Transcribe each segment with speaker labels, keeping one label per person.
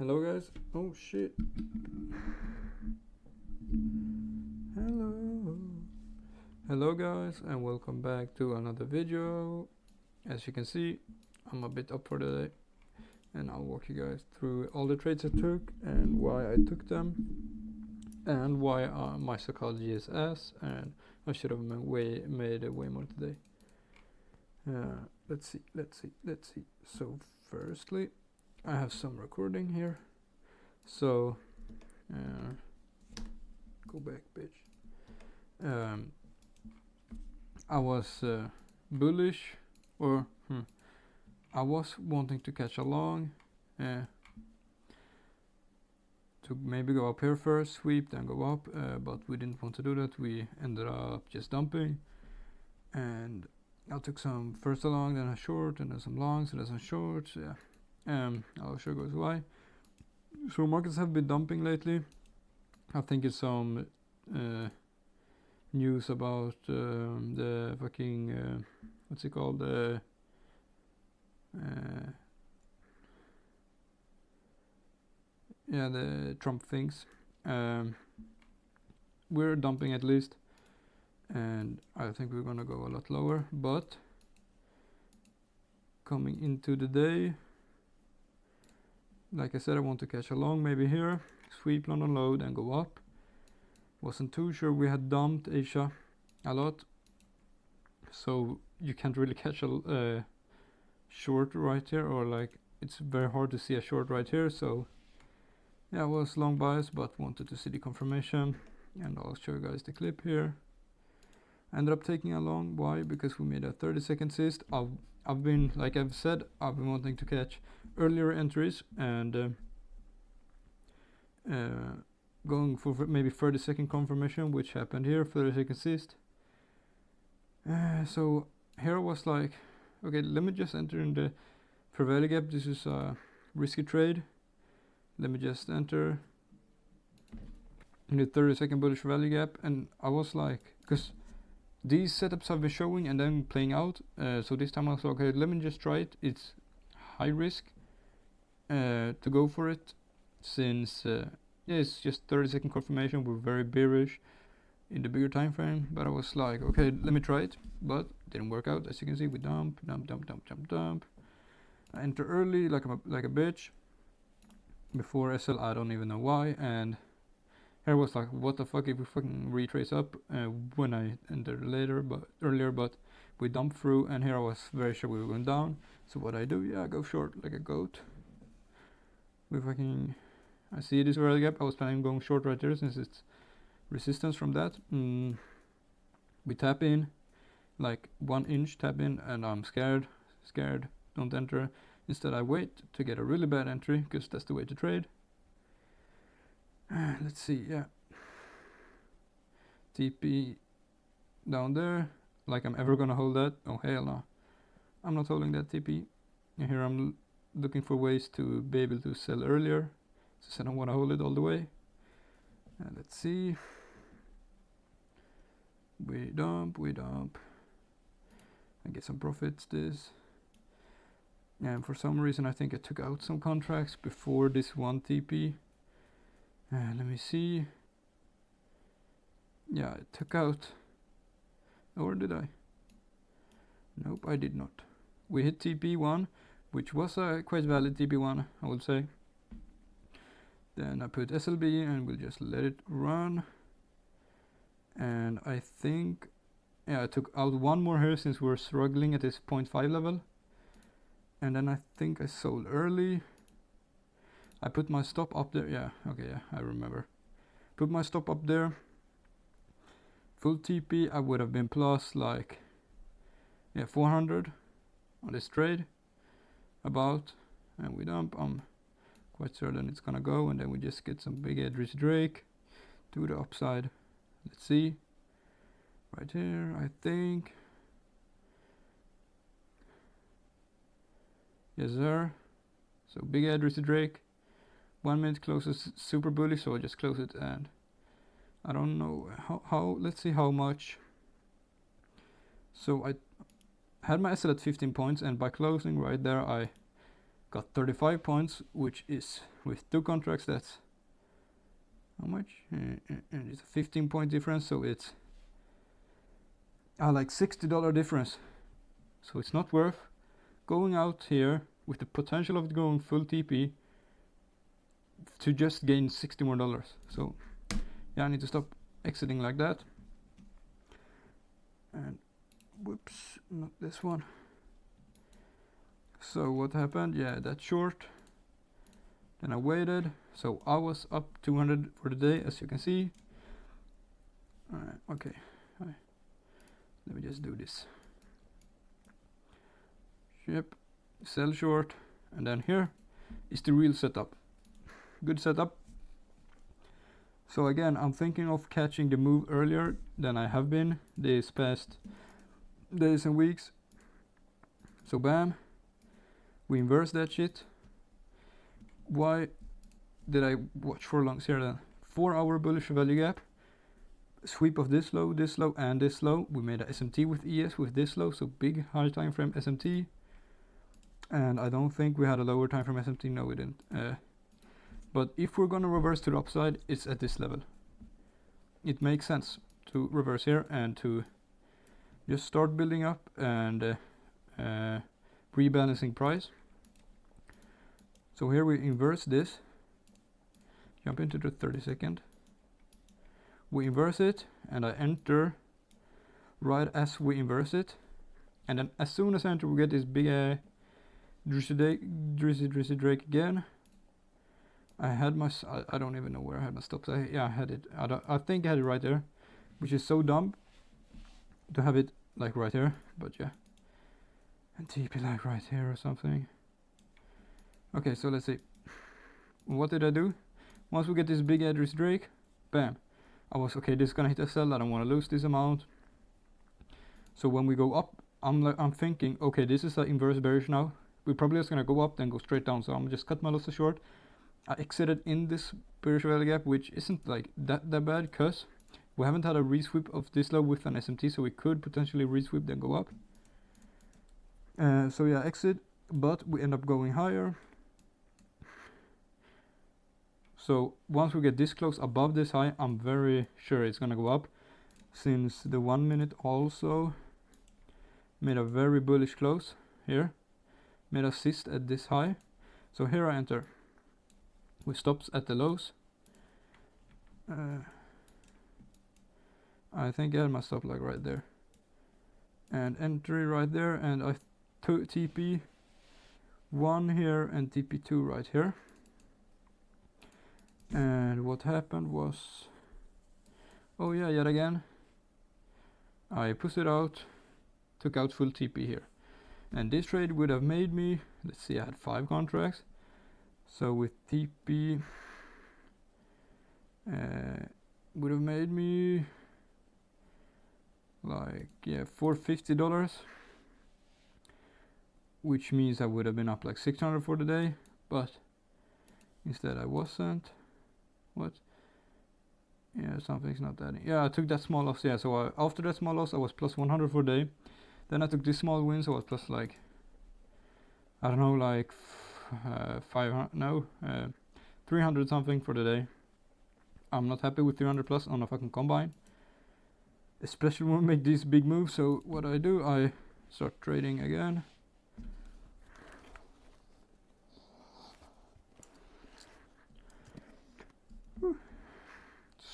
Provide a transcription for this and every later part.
Speaker 1: Hello guys. Oh shit. Hello guys and welcome back to another video. As you can see, I'm a bit up for the day and I'll walk you guys through all the trades I took and why I took them and why my psychology is ass and I should have made way more today. Let's see. So firstly, I have some recording here. So go back, bitch. I was bullish, or I was wanting to catch along, to maybe go up here first, sweep, then go up, but we didn't want to do that. We ended up just dumping, and I took some first a long, then a short, and then some longs, and then some shorts. Yeah, I'll show you guys why. So markets have been dumping lately. I think it's some news about the fucking what's it called, the Trump things. We're dumping at least, and I think we're gonna go a lot lower, but coming into the day, like I said, I want to catch along, maybe here, sweep London low, then go up. Wasn't too sure. We had dumped Asia a lot, so you can't really catch a short right here, or like it's very hard to see a short right here. So yeah, I was long bias but wanted to see the confirmation, and I'll show you guys the clip here. I ended up taking a long. Why? Because we made a 30-second cyst. I've been, like I've said, I've been wanting to catch earlier entries and going for maybe 30-second confirmation, which happened here, 30-second cyst. So here I was like, okay, let me just enter in the fair value gap. This is a risky trade. Let me just enter in the 30-second bullish value gap, and I was like, because these setups have been showing and then playing out, so this time I was like, okay, let me just try it. It's high risk to go for it, since yeah, it's just 30-second confirmation. We're very bearish in the bigger time frame, but I was like, okay, let me try it, but didn't work out. As you can see, we dump. I enter early like a bitch before SL. I don't even know why, and here was like, what the fuck if we fucking retrace up when I entered earlier, but we dumped through, and here I was very sure we were going down. So what I do, yeah, I go short like a goat. We fucking, I see this value gap. I was planning on going short right there since it's resistance from that. We tap in like 1 inch tap in, and I'm scared, don't enter. Instead I wait to get a really bad entry, because that's the way to trade. Let's see, yeah, TP down there, like I'm ever gonna hold that. Oh hell no, I'm not holding that TP. And here I'm looking for ways to be able to sell earlier, since I don't want to hold it all the way. Let's see, we dump, I get some profits this, and for some reason I think I took out some contracts before this one TP. Let me see, yeah, I took out, or did I? Nope, I did not. We hit TP1, which was a quite valid TP1, I would say. Then I put SLB and we'll just let it run. And I think, yeah, I took out one more here since we're struggling at this 0.5 level. And then I think I sold early. I put my stop up there. Yeah, okay, yeah, I remember. Put my stop up there. Full TP, I would have been plus like, yeah, 400 on this trade, about. And we dump. I'm quite certain it's gonna go, and then we just get some big Edris Drake to the upside. Let's see, right here, I think. Yes sir. So big Edris Drake, 1 minute closes super bullish, so I just close it, and I don't know how let's see how much. So I had my SL at 15 points, and by closing right there I got 35 points, which is with 2 contracts, that's how much? And it's a 15 point difference, so it's like $60 difference. So it's not worth going out here with the potential of going full TP to just gain $60 more. So yeah, I need to stop exiting like that. And whoops, not this one. So what happened? Yeah, that short. Then I waited. So I was up 200 for the day, as you can see. Okay. Let me just do this. Yep. Sell short. And then here is the real setup. Good setup. So again, I'm thinking of catching the move earlier than I have been these past days and weeks. So bam. We inverse that shit. Why did I watch for longs here then? 4 hour bullish value gap. Sweep of this low, and this low. We made a SMT with ES with this low, so big high time frame SMT. And I don't think we had a lower time frame SMT. No, we didn't. But if we're gonna reverse to the upside, it's at this level. It makes sense to reverse here and to just start building up and rebalancing price. So here we inverse this. Jump into the 30-second. We inverse it, and I enter right as we inverse it. And then as soon as I enter, we get this big Drizzy Drake again. I had my, I don't even know where I had my stops. Yeah, I had it. I think I had it right there, which is so dumb to have it like right here. But yeah, and TP like right here or something. Okay, so let's see. What did I do? Once we get this big Drizzy Drake, bam. I was okay. This is gonna hit a sell. I don't want to lose this amount. So when we go up, I'm thinking, okay, this is an inverse bearish now. We're probably just gonna go up, then go straight down. So I'm just cut my losses short. I exited in this bearish value gap, which isn't like that bad, cause we haven't had a resweep of this low with an SMT, so we could potentially resweep then go up. So yeah, exit, but we end up going higher. So once we get this close above this high, I'm very sure it's gonna go up, since the 1 minute also made a very bullish close here, made assist at this high. So here I enter. We stops at the lows. I think I had my stop like right there, and entry right there, and I TP 1 here and TP 2 right here. And what happened was, oh yeah, yet again, I pushed it out, took out full TP here. And this trade would have made me, let's see, I had 5 contracts. So with TP, would have made me like, yeah, $450. Which means I would have been up like 600 for the day, but instead I wasn't. What? Yeah, something's not adding. Yeah, I took that small loss. Yeah, so after that small loss, I was plus 100 for the day. Then I took this small win, so I was plus like, I don't know, like 500, no, 300 something for the day. I'm not happy with 300 plus on a fucking combine, especially when we make these big moves. So what I do, I start trading again.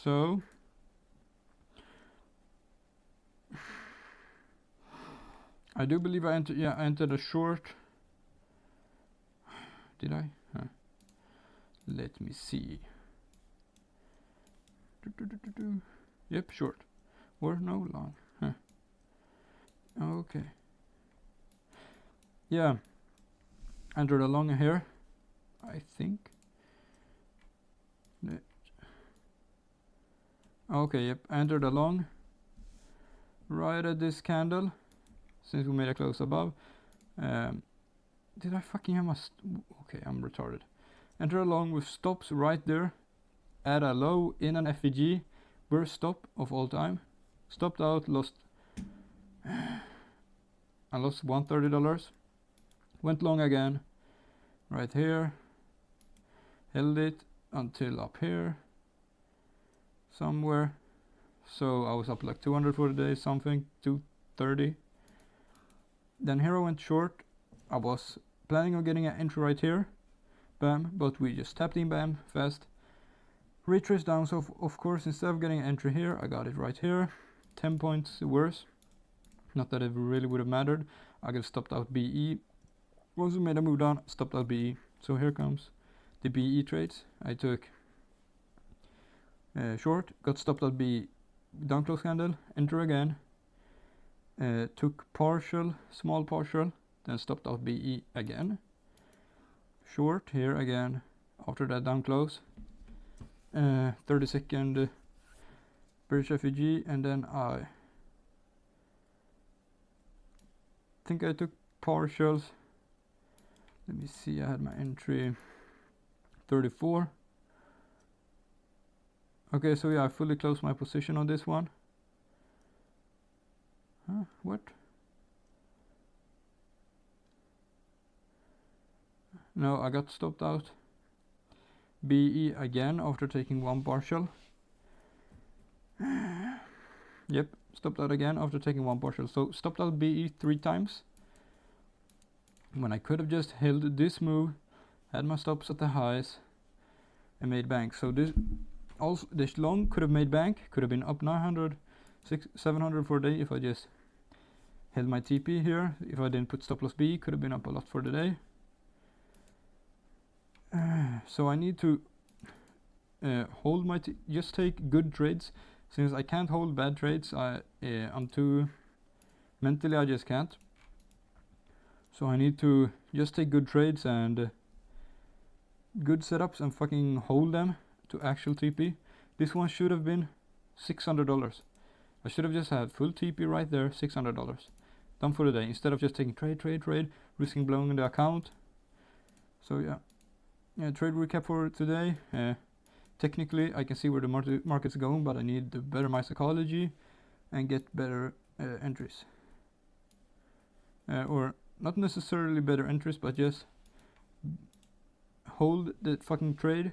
Speaker 1: So I do believe I entered, yeah, I entered a short. Did I? Let me see. Yep, short. Or no, long. Okay. Yeah. Entered a long here, I think. Okay, yep. Entered a long. Right at this candle. Since we made a close above. Did I fucking have my... okay, I'm retarded. Enter along with stops right there. At a low in an FVG. Worst stop of all time. Stopped out, lost... I lost $130. Went long again. right here, held it until up here somewhere. So I was up like 200 for the day, something, 230. Then here I went short. I was planning on getting an entry right here, bam, but we just tapped in, bam, fast. Retrace down, so of course instead of getting an entry here, I got it right here, 10 points worse. Not that it really would have mattered. I could have stopped out BE. Once we made a move down, stopped out BE. So here comes the BE trades. I took short, got stopped out BE, down close candle, enter again, took partial, small partial, then stopped out BE again. Short here again, after that down close, 30-second British FEG, and then I think I took partials. Let me see, I had my entry 34. Okay, so yeah, I fully closed my position on this one. Huh, what? No, I got stopped out BE again after taking one partial. Yep, stopped out again after taking one partial. So stopped out BE 3 times. When I could have just held this move, had my stops at the highs, and made bank. So this long could have made bank, could have been up 900, 700 for a day if I just held my TP here. If I didn't put stop loss B, could have been up a lot for the day. So I need to hold my just take good trades. Since I can't hold bad trades, I'm too mentally, I just can't. So I need to just take good trades and good setups and fucking hold them to actual TP. This one should have been $600. I should have just had full TP right there, $600. Done for the day, instead of just taking trade, risking blowing the account. So yeah, trade recap for today. Technically, I can see where the market's going, but I need to better my psychology and get better entries. Or not necessarily better entries, but just hold the fucking trade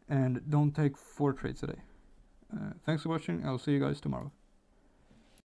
Speaker 1: and don't take 4 trades a day. Thanks for watching. I'll see you guys tomorrow.